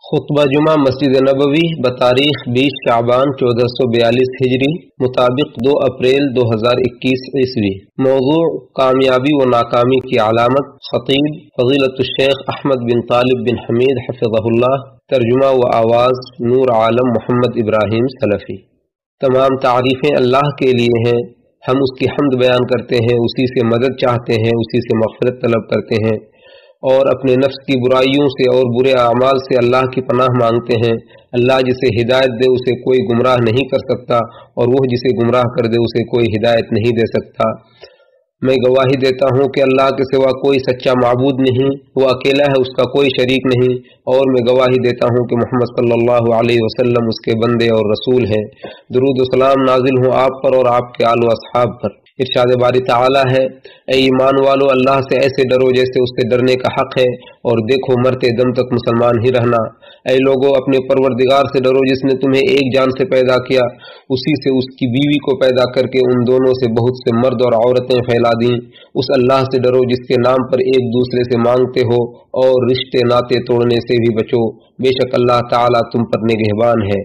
خطبہ جمعہ مسجد نبوی بتاریخ 20 شعبان 1442 ہجری مطابق 2 اپریل 2021 عیسوی۔ موضوع کامیابی و ناکامی کی علامت۔ خطیب فضیلت الشیخ احمد بن طالب بن حمید حفظہ اللہ۔ ترجمہ و آواز نور عالم محمد ابراہیم سلفی۔ تمام تعریفیں اللہ کے لیے ہیں، ہم اس کی حمد بیان کرتے ہیں، اسی سے مدد چاہتے ہیں، اسی سے مغفرت طلب کرتے ہیں اور اپنے نفس کی برائیوں سے اور برے اعمال سے اللہ کی پناہ مانگتے ہیں۔ اللہ جسے ہدایت دے اسے کوئی گمراہ نہیں کر سکتا، اور وہ جسے گمراہ کر دے اسے کوئی ہدایت نہیں دے سکتا۔ میں گواہی دیتا ہوں کہ اللہ کے سوا کوئی سچا معبود نہیں، وہ اکیلا ہے، اس کا کوئی شریک نہیں، اور میں گواہی دیتا ہوں کہ محمد صلی اللہ علیہ وسلم اس کے بندے اور رسول ہیں۔ درود و سلام نازل ہوں آپ پر اور آپ کے آل و اصحاب پر۔ ارشاد باری تعالی ہے، اے ایمان والو اللہ سے ایسے ڈرو جیسے اس سے ڈرنے کا حق ہے، اور دیکھو مرتے دم تک مسلمان ہی رہنا۔ اے لوگو اپنے پروردگار سے ڈرو جس نے تمہیں ایک جان سے پیدا کیا، اسی سے اس کی بیوی کو پیدا کر کے ان دونوں سے بہت سے مرد اور عورتیں پھیلا دیں۔ اس اللہ سے ڈرو جس کے نام پر ایک دوسرے سے مانگتے ہو، اور رشتے ناطے توڑنے سے بھی بچو، بے شک اللہ تعالیٰ تم پر نگہبان ہے۔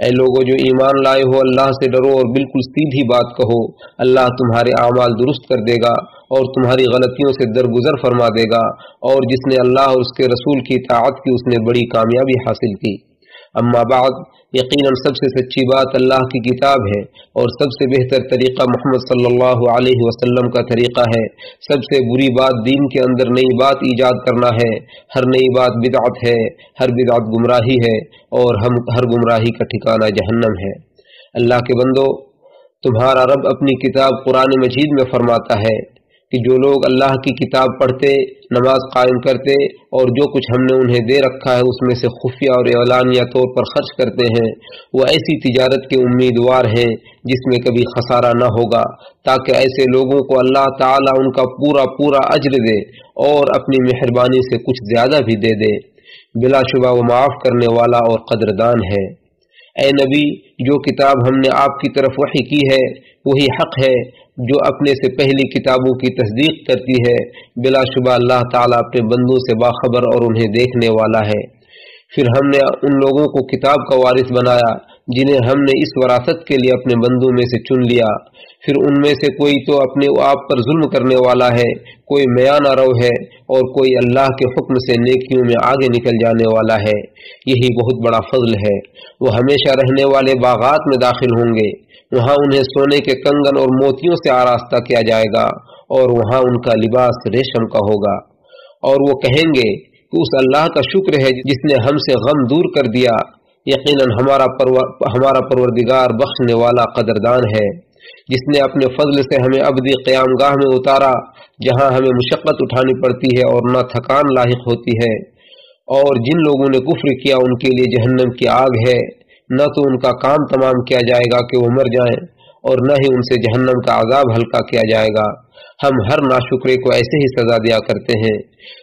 اے لوگو جو ایمان لائے ہو اللہ سے ڈرو اور بالکل سیدھی بات کہو، اللہ تمہارے اعمال درست کر دے گا اور تمہاری غلطیوں سے درگزر فرما دے گا، اور جس نے اللہ اور اس کے رسول کی اطاعت کی اس نے بڑی کامیابی حاصل کی۔ اما بعد، یقیناً سب سے سچی بات اللہ کی کتاب ہے، اور سب سے بہتر طریقہ محمد صلی اللہ علیہ وسلم کا طریقہ ہے۔ سب سے بری بات دین کے اندر نئی بات ایجاد کرنا ہے، ہر نئی بات بدعت ہے، ہر بدعت گمراہی ہے، اور ہر گمراہی کا ٹھکانہ جہنم ہے۔ اللہ کے بندو، تمہارا رب اپنی کتاب قرآن مجید میں فرماتا ہے کہ جو لوگ اللہ کی کتاب پڑھتے، نماز قائم کرتے اور جو کچھ ہم نے انہیں دے رکھا ہے اس میں سے خفیہ اور اعلانیہ طور پر خرچ کرتے ہیں، وہ ایسی تجارت کے امیدوار ہیں جس میں کبھی خسارہ نہ ہوگا، تاکہ ایسے لوگوں کو اللہ تعالیٰ ان کا پورا اجر دے اور اپنی مہربانی سے کچھ زیادہ بھی دے دے۔ بلا شبہ وہ معاف کرنے والا اور قدردان ہے۔ اے نبی، جو کتاب ہم نے آپ کی طرف وحی کی ہے وہی حق ہے جو اپنے سے پہلی کتابوں کی تصدیق کرتی ہے۔ بلا شبہ اللہ تعالیٰ اپنے بندوں سے باخبر اور انہیں دیکھنے والا ہے۔ پھر ہم نے ان لوگوں کو کتاب کا وارث بنایا جنہیں ہم نے اس وراثت کے لیے اپنے بندوں میں سے چن لیا۔ پھر ان میں سے کوئی تو اپنے آپ پر ظلم کرنے والا ہے، کوئی میانہ رو ہے، اور کوئی اللہ کے حکم سے نیکیوں میں آگے نکل جانے والا ہے۔ یہی بہت بڑا فضل ہے۔ وہ ہمیشہ رہنے والے باغات میں داخل ہوں گے، وہاں انہیں سونے کے کنگن اور موتیوں سے آراستہ کیا جائے گا، اور وہاں ان کا لباس ریشم کا ہوگا۔ اور وہ کہیں گے کہ اس اللہ کا شکر ہے جس نے ہم سے غم دور کر دیا، یقیناً ہمارا پروردگار بخشنے والا قدردان ہے، جس نے اپنے فضل سے ہمیں ابدی قیام گاہ میں اتارا جہاں ہمیں مشقت اٹھانی پڑتی ہے اور نہ تھکان لاحق ہوتی ہے۔ اور جن لوگوں نے کفر کیا ان کے لیے جہنم کی آگ ہے، نہ تو ان کا کام تمام کیا جائے گا کہ وہ مر جائیں، اور نہ ہی ان سے جہنم کا عذاب ہلکا کیا جائے گا۔ ہم ہر ناشکرے کو ایسے ہی سزا دیا کرتے ہیں۔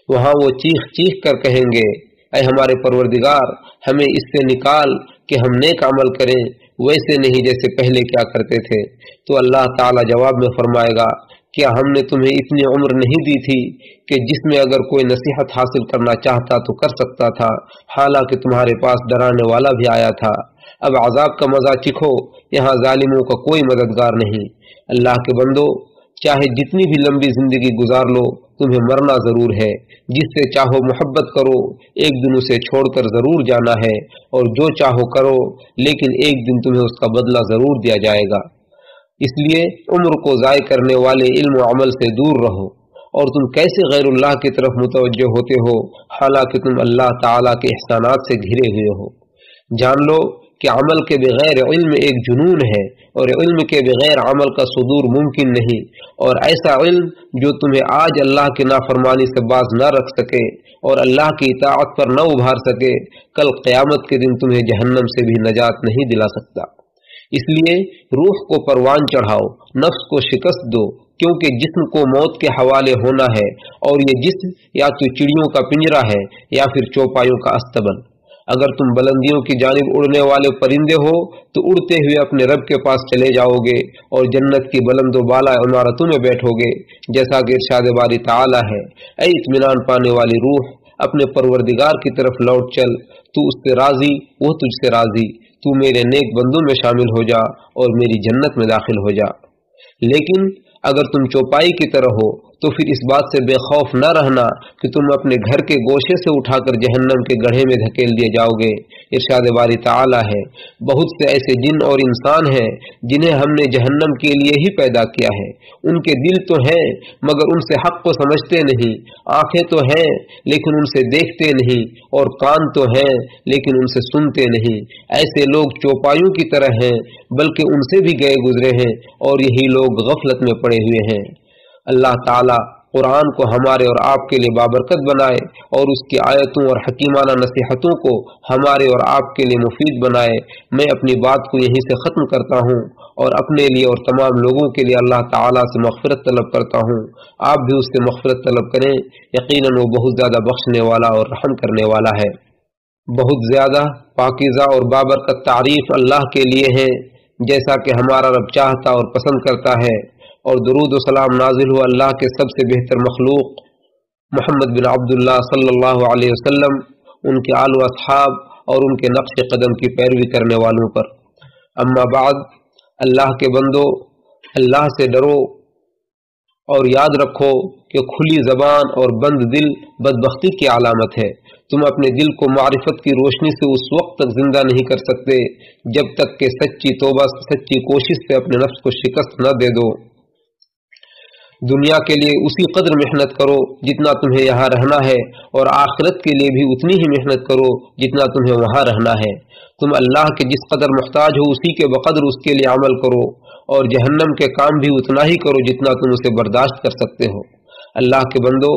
وہاں وہ چیخ چیخ کر کہیں گے، اے ہمارے پروردگار، ہمیں اس سے نکال کہ ہم نیک عمل کریں، ویسے نہیں جیسے پہلے کیا کرتے تھے۔ تو اللہ تعالیٰ جواب میں فرمائے گا، کیا ہم نے تمہیں اتنی عمر نہیں دی تھی کہ جس میں اگر کوئی نصیحت حاصل کرنا چاہتا تو کر سکتا تھا، حالانکہ تمہارے پاس ڈرانے والا بھی آیا تھا۔ اب عذاب کا مزہ چکھو، یہاں ظالموں کا کوئی مددگار نہیں۔ اللہ کے بندو، چاہے جتنی بھی لمبی زندگی گزار لو، تمہیں مرنا ضرور ہے۔ جس سے چاہو محبت کرو، ایک دن اسے چھوڑ کر ضرور جانا ہے، اور جو چاہو کرو، لیکن ایک دن تمہیں اس کا بدلہ ضرور دیا جائے گا۔ اس لیے عمر کو ضائع کرنے والے علم و عمل سے دور رہو۔ اور تم کیسے غیر اللہ کی طرف متوجہ ہوتے ہو حالانکہ تم اللہ تعالیٰ کے احسانات سے گھرے ہوئے ہو۔ جان لو کہ عمل کے بغیر علم ایک جنون ہے، اور علم کے بغیر عمل کا صدور ممکن نہیں، اور ایسا علم جو تمہیں آج اللہ کی نافرمانی سے باز نہ رکھ سکے اور اللہ کی اطاعت پر نہ ابھار سکے، کل قیامت کے دن تمہیں جہنم سے بھی نجات نہیں دلا سکتا۔ اس لیے روح کو پروان چڑھاؤ، نفس کو شکست دو، کیونکہ جسم کو موت کے حوالے ہونا ہے، اور یہ جسم یا تو چڑیوں کا پنجرا ہے یا پھر چوپایوں کا استبل۔ اگر تم بلندیوں کی جانب اڑنے والے پرندے ہو تو اڑتے ہوئے اپنے رب کے پاس چلے جاؤ گے اور جنت کی بلند و بالا عمارتوں میں بیٹھو گے، جیسا کہ ارشاد باری تعالی ہے، اے اطمینان پانے والی روح، اپنے پروردگار کی طرف لوٹ چل، تو اس سے راضی، وہ تجھ سے راضی، تو میرے نیک بندوں میں شامل ہو جا اور میری جنت میں داخل ہو جا۔ لیکن اگر تم چوپائی کی طرح ہو تو پھر اس بات سے بے خوف نہ رہنا کہ تم اپنے گھر کے گوشے سے اٹھا کر جہنم کے گڑھے میں دھکیل دیے جاؤ گے۔ ارشاد باری تعالی ہے، بہت سے ایسے جن اور انسان ہیں جنہیں ہم نے جہنم کے لیے ہی پیدا کیا ہے، ان کے دل تو ہیں مگر ان سے حق کو سمجھتے نہیں، آنکھیں تو ہیں لیکن ان سے دیکھتے نہیں، اور کان تو ہیں لیکن ان سے سنتے نہیں۔ ایسے لوگ چوپایوں کی طرح ہیں، بلکہ ان سے بھی گئے گزرے ہیں، اور یہی لوگ غفلت میں پڑے ہوئے ہیں۔ اللہ تعالی قرآن کو ہمارے اور آپ کے لیے بابرکت بنائے، اور اس کی آیتوں اور حکیمانہ نصیحتوں کو ہمارے اور آپ کے لیے مفید بنائے۔ میں اپنی بات کو یہیں سے ختم کرتا ہوں، اور اپنے لیے اور تمام لوگوں کے لیے اللہ تعالیٰ سے مغفرت طلب کرتا ہوں۔ آپ بھی اس سے مغفرت طلب کریں، یقیناً وہ بہت زیادہ بخشنے والا اور رحم کرنے والا ہے۔ بہت زیادہ پاکیزہ اور بابرکت تعریف اللہ کے لیے ہے، جیسا کہ ہمارا رب چاہتا اور پسند کرتا ہے، اور درود و سلام نازل ہوا اللہ کے سب سے بہتر مخلوق محمد بن عبداللہ صلی اللہ علیہ وسلم، ان کے آل و اصحاب اور ان کے نقش قدم کی پیروی کرنے والوں پر۔ اما بعد، اللہ کے بندو، اللہ سے ڈرو اور یاد رکھو کہ کھلی زبان اور بند دل بدبختی کی علامت ہے۔ تم اپنے دل کو معرفت کی روشنی سے اس وقت تک زندہ نہیں کر سکتے جب تک کہ سچی توبہ، سچی کوشش سے اپنے نفس کو شکست نہ دے دو۔ دنیا کے لیے اسی قدر محنت کرو جتنا تمہیں یہاں رہنا ہے، اور آخرت کے لیے بھی اتنی ہی محنت کرو جتنا تمہیں وہاں رہنا ہے۔ تم اللہ کے جس قدر محتاج ہو اسی کے بقدر اس کے لیے عمل کرو، اور جہنم کے کام بھی اتنا ہی کرو جتنا تم اسے برداشت کر سکتے ہو۔ اللہ کے بندو،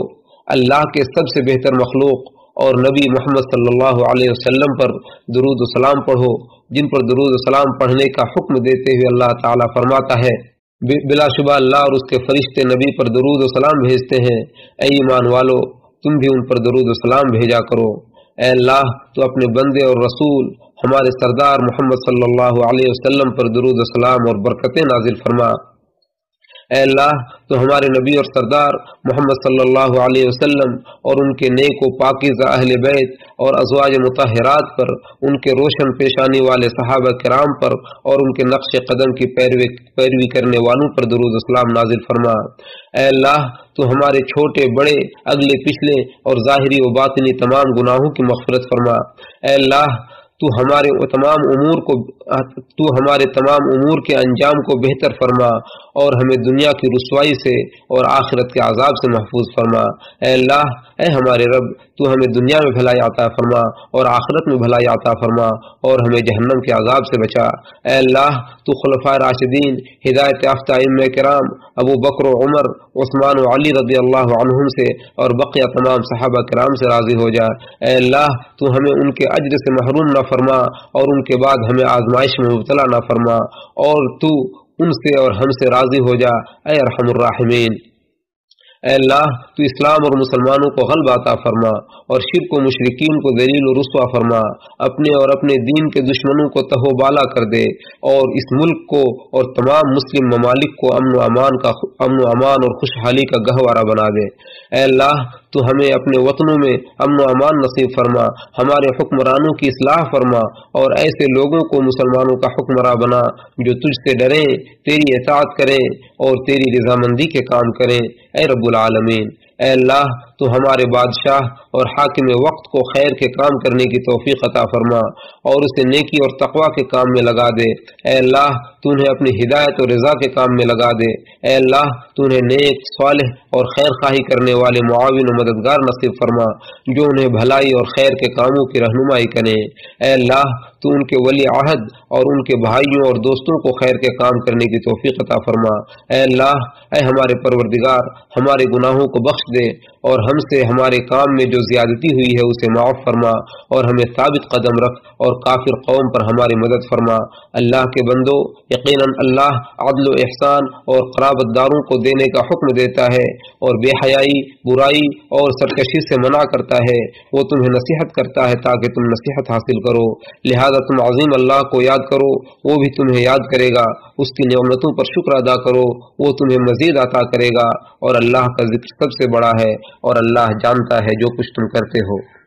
اللہ کے سب سے بہتر مخلوق اور نبی محمد صلی اللہ علیہ وسلم پر درود و سلام پڑھو، جن پر درود و سلام پڑھنے کا حکم دیتے ہوئے اللہ تعالیٰ فرماتا ہے، بلا شبہ اللہ اور اس کے فرشتے نبی پر درود و سلام بھیجتے ہیں، اے ایمان والو تم بھی ان پر درود و سلام بھیجا کرو۔ اے اللہ، تو اپنے بندے اور رسول ہمارے سردار محمد صلی اللہ علیہ وسلم پر درود و سلام اور برکتیں نازل فرما۔ اے اللہ، تو ہمارے نبی اور سردار محمد صلی اللہ علیہ وسلم اور ان کے نیک و پاکیزہ اہل بیت اور ازواج مطہرات پر، ان کے روشن پیشانی والے صحابہ کرام پر اور ان کے نقش قدم کی پیروی کرنے والوں پر درود و سلام نازل فرما۔ اے اللہ، تو ہمارے چھوٹے بڑے، اگلے پچھلے اور ظاہری و باطنی تمام گناہوں کی مغفرت فرما۔ اے اللہ، تو ہمارے تمام امور کے انجام کو بہتر فرما، اور ہمیں دنیا کی رسوائی سے اور آخرت کے عذاب سے محفوظ فرما۔ اے اللہ، اے ہمارے رب، تو ہمیں دنیا میں بھلائی عطا فرما اور آخرت میں بھلائی عطا فرما، اور ہمیں جہنم کے عذاب سے بچا۔ اے اللہ، تو خلفائے راشدین، ہدایت یافتہ ائمہ کرام ابو بکر و عمر، عثمان و علی رضی اللہ عنہم سے اور بقیہ تمام صحابہ کرام سے راضی ہو جا۔ اے اللہ، تو ہمیں ان کے اجر سے محروم نہ فرما، اور ان کے بعد ہمیں آزمائش میں مبتلا نہ فرما، اور تو ان سے اور ہم سے راضی ہو جا، اے ارحم الراحمین۔ اے اللہ، تو اسلام اور مسلمانوں کو غلبہ عطا فرما، اور شرک و مشرکین کو ذلیل و رسوا فرما، اپنے اور اپنے دین کے دشمنوں کو تہو بالا کر دے، اور اس ملک کو اور تمام مسلم ممالک کو امن و امان اور خوشحالی کا گہوارہ بنا دے۔ اے اللہ، تو ہمیں اپنے وطنوں میں امن و امان نصیب فرما، ہمارے حکمرانوں کی اصلاح فرما، اور ایسے لوگوں کو مسلمانوں کا حکمراں بنا جو تجھ سے ڈریں، تیری اطاعت کریں اور تیری رضامندی کے کام کریں، اے رب العالمین۔ اے اللہ، تو ہمارے بادشاہ اور حاکم وقت کو خیر کے کام کرنے کی توفیق عطا فرما، اور اسے نیکی اور تقوی کے کام میں لگا دے۔ اے اللہ، تو انہیں اپنی ہدایت اور رضا کے کام میں لگا دے۔ اے اللہ، تو انہیں نیک، صالح اور خیر خواہی کرنے والے معاون و مددگار نصیب فرما، جو انہیں بھلائی اور خیر کے کاموں کی رہنمائی کریں۔ اے اللہ، تو ان کے ولی عہد اور ان کے بھائیوں اور دوستوں کو خیر کے کام کرنے کی توفیق عطا فرما۔ اے اللہ، اے ہمارے پروردگار، ہمارے گناہوں کو بخش دے، اور ہم سے ہمارے کام میں جو زیادتی ہوئی ہے اسے معاف فرما، اور ہمیں ثابت قدم رکھ، اور کافر قوم پر ہماری مدد فرما۔ اللہ کے بندو، یقیناً اللہ عدل و احسان اور قرابت داروں کو دینے کا حکم دیتا ہے، اور بے حیائی، برائی اور سرکشی سے منع کرتا ہے۔ وہ تمہیں نصیحت کرتا ہے تاکہ تم نصیحت حاصل کرو، لہذا تم عظیم اللہ کو یاد کرو، وہ بھی تمہیں یاد کرے گا۔ اس کی نعمتوں پر شکر ادا کرو، وہ تمہیں مزید عطا کرے گا، اور اللہ کا ذکر سب سے بڑا ہے، اور اللہ جانتا ہے جو کچھ تم کرتے ہو۔